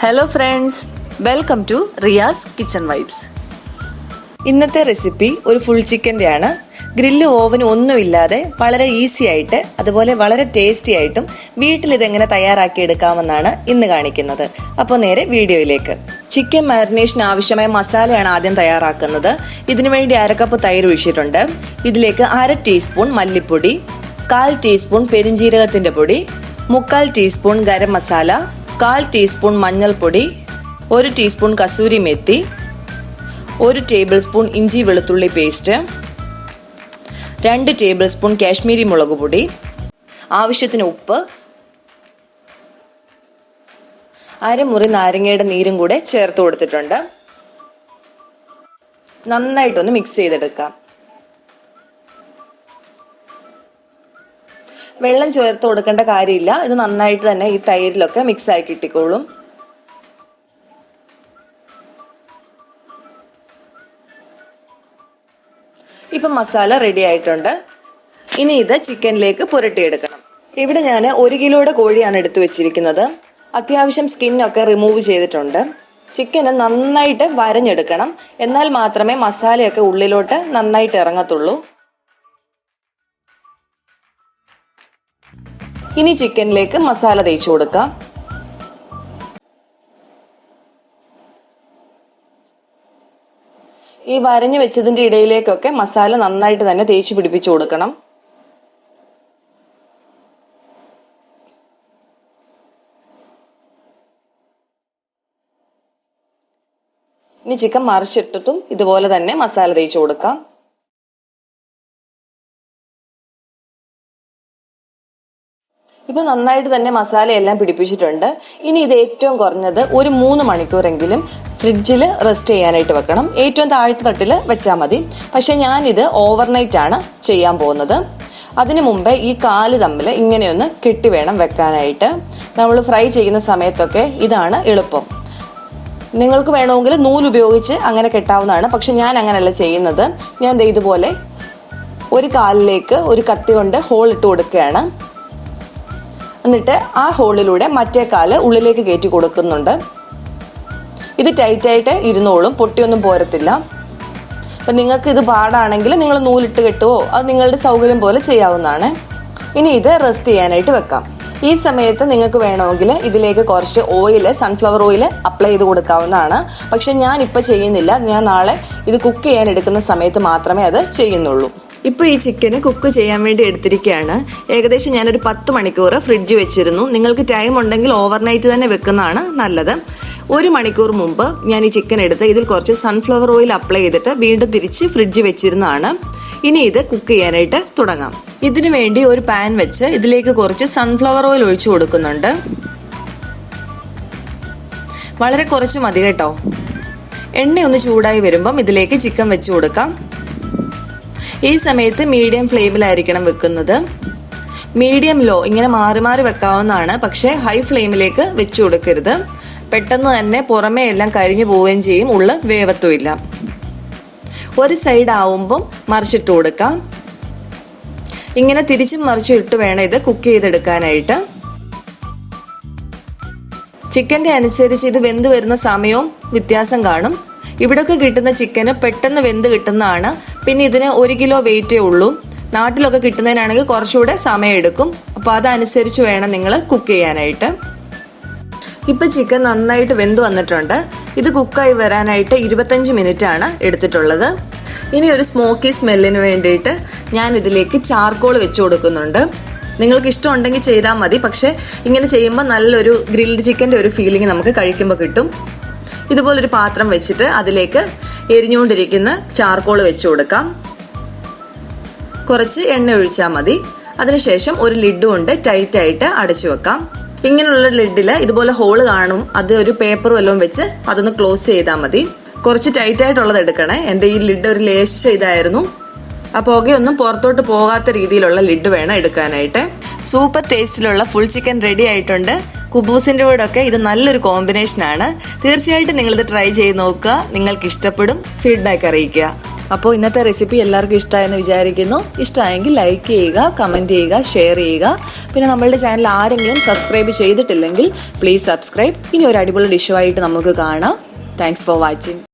Hello friends, welcome to Riya's Kitchen Vibes. ഇന്നത്തെ recipe ഒരു full ചിക്കൻ്റെയാണ്. Grill oven ഒന്നുമില്ലാതെ വളരെ ഈസി ആയിട്ട് അതുപോലെ വളരെ ടേസ്റ്റി ആയിട്ടും വീട്ടിൽ ഇതെങ്ങനെ തയ്യാറാക്കി എടുക്കാമെന്നാണ് ഇന്ന് കാണിക്കുന്നത്. അപ്പോൾ നേരെ വീഡിയോയിലേക്ക്. ചിക്കൻ മാരിനേഷന് ആവശ്യമായ മസാലയാണ് ആദ്യം തയ്യാറാക്കുന്നത്. ഇതിനുവേണ്ടി 1/2 കപ്പ് തൈര് ഒഴിച്ചിട്ടുണ്ട്. ഇതിലേക്ക് 1/2 ടീസ്പൂൺ മല്ലിപ്പൊടി, 1/4 ടീസ്പൂൺ പെരുംജീരകത്തിൻ്റെ പൊടി, 1/4 ടീസ്പൂൺ ഗരം മസാല, 1/4 ടീസ്പൂൺ മഞ്ഞൾപ്പൊടി, 1 ടീസ്പൂൺ കസൂരി മെത്തി, 1 ടേബിൾ സ്പൂൺ ഇഞ്ചി വെളുത്തുള്ളി പേസ്റ്റ്, 2 ടേബിൾ സ്പൂൺ കാശ്മീരി മുളക് പൊടി, ആവശ്യത്തിന് ഉപ്പ്, 1/2 മുറി നാരങ്ങയുടെ നീരും കൂടെ ചേർത്ത് കൊടുത്തിട്ടുണ്ട്. നന്നായിട്ടൊന്ന് മിക്സ് ചെയ്തെടുക്കാം. വെള്ളം ചേർത്ത് കൊടുക്കേണ്ട കാര്യമില്ല. ഇത് നന്നായിട്ട് തന്നെ ഈ തൈരിലൊക്കെ മിക്സ് ആക്കി ഇട്ടിക്കോളും. ഇപ്പം മസാല റെഡി ആയിട്ടുണ്ട്. ഇനി ഇത് ചിക്കനിലേക്ക് പുരട്ടിയെടുക്കണം. ഇവിടെ ഞാൻ 1 കിലോയുടെ കോഴിയാണ് എടുത്തു വെച്ചിരിക്കുന്നത്. അത്യാവശ്യം സ്കിന്നൊക്കെ റിമൂവ് ചെയ്തിട്ടുണ്ട്. ചിക്കന് നന്നായിട്ട് വരഞ്ഞെടുക്കണം. എന്നാൽ മാത്രമേ മസാലയൊക്കെ ഉള്ളിലോട്ട് നന്നായിട്ട് ഇറങ്ങത്തുള്ളൂ. ഇനി ചിക്കനിലേക്ക് മസാല തേച്ച് കൊടുക്കാം. ഈ വരഞ്ഞു വെച്ചതിന്റെ ഇടയിലേക്കൊക്കെ മസാല നന്നായിട്ട് തന്നെ തേച്ച് പിടിപ്പിച്ചു കൊടുക്കണം. ഇനി ചിക്കൻ മറിച്ചിട്ടിട്ടും ഇതുപോലെ തന്നെ മസാല തേച്ച് കൊടുക്കാം. ഇപ്പൊ നന്നായിട്ട് തന്നെ മസാലയെല്ലാം പിടിപ്പിച്ചിട്ടുണ്ട്. ഇനി ഇത് ഏറ്റവും കുറഞ്ഞത് ഒരു 3 മണിക്കൂറെങ്കിലും ഫ്രിഡ്ജിൽ റെസ്റ്റ് ചെയ്യാനായിട്ട് വെക്കണം. ഏറ്റവും താഴത്തെ തട്ടിൽ വെച്ചാൽ മതി. പക്ഷെ ഞാനിത് ഓവർനൈറ്റ് ആണ് ചെയ്യാൻ പോകുന്നത്. അതിനു മുമ്പേ ഈ കാല് തമ്മിൽ ഇങ്ങനെയൊന്ന് കെട്ടി വേണം വെക്കാനായിട്ട്. നമ്മൾ ഫ്രൈ ചെയ്യുന്ന സമയത്തൊക്കെ ഇതാണ് എളുപ്പം. നിങ്ങൾക്ക് വേണമെങ്കിൽ നൂലുപയോഗിച്ച് അങ്ങനെ കെട്ടാവുന്നതാണ്. പക്ഷെ ഞാൻ അങ്ങനെയല്ല ചെയ്യുന്നത്. ഞാൻ ഇതുപോലെ ഒരു കാലിലേക്ക് ഒരു കത്തി കൊണ്ട് ഹോൾ ഇട്ട് കൊടുക്കുകയാണ്. എന്നിട്ട് ആ ഹോളിലൂടെ മറ്റേ കാല് ഉള്ളിലേക്ക് കയറ്റി കൊടുക്കുന്നുണ്ട്. ഇത് ടൈറ്റായിട്ട് ഇരുന്നോളും, പൊട്ടിയൊന്നും പോരത്തില്ല. അപ്പം നിങ്ങൾക്ക് ഇത് പാടാണെങ്കിൽ നിങ്ങൾ നൂലിട്ട് കെട്ടുവോ, അത് നിങ്ങളുടെ സൗകര്യം പോലെ ചെയ്യാവുന്നതാണ്. ഇനി ഇത് റെസ്റ്റ് ചെയ്യാനായിട്ട് വെക്കാം. ഈ സമയത്ത് നിങ്ങൾക്ക് വേണമെങ്കിൽ ഇതിലേക്ക് കുറച്ച് സൺഫ്ലവർ ഓയിൽ അപ്ലൈ ചെയ്ത് കൊടുക്കാവുന്നതാണ്. പക്ഷെ ഞാൻ ഇപ്പോൾ ചെയ്യുന്നില്ല. ഞാൻ നാളെ ഇത് കുക്ക് ചെയ്യാൻ എടുക്കുന്ന സമയത്ത് മാത്രമേ അത് ചെയ്യുന്നുള്ളൂ. ഇപ്പോൾ ഈ ചിക്കന് കുക്ക് ചെയ്യാൻ വേണ്ടി എടുത്തിരിക്കുകയാണ്. ഏകദേശം ഞാനൊരു 10 മണിക്കൂർ ഫ്രിഡ്ജ് വെച്ചിരുന്നു. നിങ്ങൾക്ക് ടൈം ഉണ്ടെങ്കിൽ ഓവർനൈറ്റ് തന്നെ വെക്കുന്നതാണ് നല്ലത്. 1 മണിക്കൂർ മുമ്പ് ഞാൻ ഈ ചിക്കൻ എടുത്ത് ഇതിൽ കുറച്ച് സൺഫ്ലവർ ഓയിൽ അപ്ലൈ ചെയ്തിട്ട് വീണ്ടും തിരിച്ച് ഫ്രിഡ്ജ് വെച്ചിരുന്നതാണ്. ഇനി ഇത് കുക്ക് ചെയ്യാനായിട്ട് തുടങ്ങാം. ഇതിനു വേണ്ടി ഒരു പാൻ വെച്ച് ഇതിലേക്ക് കുറച്ച് സൺഫ്ലവർ ഓയിൽ ഒഴിച്ചു കൊടുക്കുന്നുണ്ട്. വളരെ കുറച്ച് മതി കേട്ടോ. എണ്ണയൊന്ന് ചൂടായി വരുമ്പം ഇതിലേക്ക് ചിക്കൻ വെച്ച് കൊടുക്കാം. ഈ സമയത്ത് മീഡിയം ഫ്ലെയിമിലായിരിക്കണം വെക്കുന്നത്. മീഡിയം ലോ ഇങ്ങനെ മാറി മാറി വെക്കാവുന്നതാണ്. പക്ഷേ ഹൈ ഫ്ലെയിമിലേക്ക് വെച്ചു കൊടുക്കരുത്. പെട്ടെന്ന് തന്നെ പുറമേ എല്ലാം കരിഞ്ഞു പോവുകയും ചെയ്യും, ഉള്ളിൽ വേവത്തുമില്ല. ഒരു സൈഡ് ആവുമ്പം മറിച്ചിട്ട് കൊടുക്കാം. ഇങ്ങനെ തിരിച്ചും മറിച്ചും ഇട്ട് വേണം ഇത് കുക്ക് ചെയ്തെടുക്കാനായിട്ട്. ചിക്കൻ്റെ അനുസരിച്ച് ഇത് വെന്ത് വരുന്ന സമയവും വ്യത്യാസം കാണും. ഇവിടെയൊക്കെ കിട്ടുന്ന ചിക്കന് പെട്ടെന്ന് വെന്ത് കിട്ടുന്നതാണ്. പിന്നെ ഇതിന് 1 കിലോ വെയിറ്റേ ഉള്ളൂ. നാട്ടിലൊക്കെ കിട്ടുന്നതിനാണെങ്കിൽ കുറച്ചുകൂടെ സമയം എടുക്കും. അപ്പോൾ അതനുസരിച്ച് വേണം നിങ്ങൾ കുക്ക് ചെയ്യാനായിട്ട്. ഇപ്പം ചിക്കൻ നന്നായിട്ട് വെന്ത് വന്നിട്ടുണ്ട്. ഇത് കുക്കായി വരാനായിട്ട് 25 മിനിറ്റാണ് എടുത്തിട്ടുള്ളത്. ഇനി ഒരു സ്മോക്കി സ്മെല്ലിന് വേണ്ടിയിട്ട് ഞാൻ ഇതിലേക്ക് ചാർക്കോൾ വെച്ച് കൊടുക്കുന്നുണ്ട്. നിങ്ങൾക്ക് ഇഷ്ടമുണ്ടെങ്കിൽ ചെയ്താൽ മതി. പക്ഷേ ഇങ്ങനെ ചെയ്യുമ്പോൾ നല്ലൊരു ഗ്രിൽഡ് ചിക്കൻ്റെ ഒരു ഫീലിംഗ് നമുക്ക് കഴിക്കുമ്പോൾ കിട്ടും. ഇതുപോലൊരു പാത്രം വെച്ചിട്ട് അതിലേക്ക് എരിഞ്ഞുകൊണ്ടിരിക്കുന്ന ചാർക്കോൾ വെച്ച് കൊടുക്കാം. കുറച്ച് എണ്ണ ഒഴിച്ചാൽ മതി. അതിനുശേഷം ഒരു ലിഡ് കൊണ്ട് ടൈറ്റായിട്ട് അടച്ചു വെക്കാം. ഇങ്ങനെയുള്ള ലിഡിൽ ഇതുപോലെ ഹോള് കാണും. അത് ഒരു പേപ്പർ വല്ലതും വെച്ച് അതൊന്ന് ക്ലോസ് ചെയ്താൽ മതി. കുറച്ച് ടൈറ്റായിട്ടുള്ളത് എടുക്കണേ. എൻ്റെ ഈ ലിഡ് ഒരു ലേശ ഇതായിരുന്നു. ആ പുകയൊന്നും പുറത്തോട്ട് പോകാത്ത രീതിയിലുള്ള ലിഡ് വേണം എടുക്കാനായിട്ട്. സൂപ്പർ ടേസ്റ്റിലുള്ള ഫുൾ ചിക്കൻ റെഡി ആയിട്ടുണ്ട്. കുബൂസിൻ്റെ കൂടെയൊക്കെ ഇത് നല്ലൊരു കോമ്പിനേഷനാണ്. തീർച്ചയായിട്ടും നിങ്ങളിത് ട്രൈ ചെയ്ത് നോക്കുക. നിങ്ങൾക്ക് ഇഷ്ടപ്പെടും. ഫീഡ്ബാക്ക് അറിയിക്കുക. അപ്പോൾ ഇന്നത്തെ റെസിപ്പി എല്ലാവർക്കും ഇഷ്ടമായെന്ന് വിചാരിക്കുന്നു. ഇഷ്ടമായെങ്കിൽ ലൈക്ക് ചെയ്യുക, കമൻറ്റ് ചെയ്യുക, ഷെയർ ചെയ്യുക. പിന്നെ നമ്മളുടെ ചാനൽ ആരെങ്കിലും സബ്സ്ക്രൈബ് ചെയ്തിട്ടില്ലെങ്കിൽ പ്ലീസ് സബ്സ്ക്രൈബ്. ഇനി ഒരു അടിപൊളി ഡിഷുമായിട്ട് നമുക്ക് കാണാം. Thanks for watching.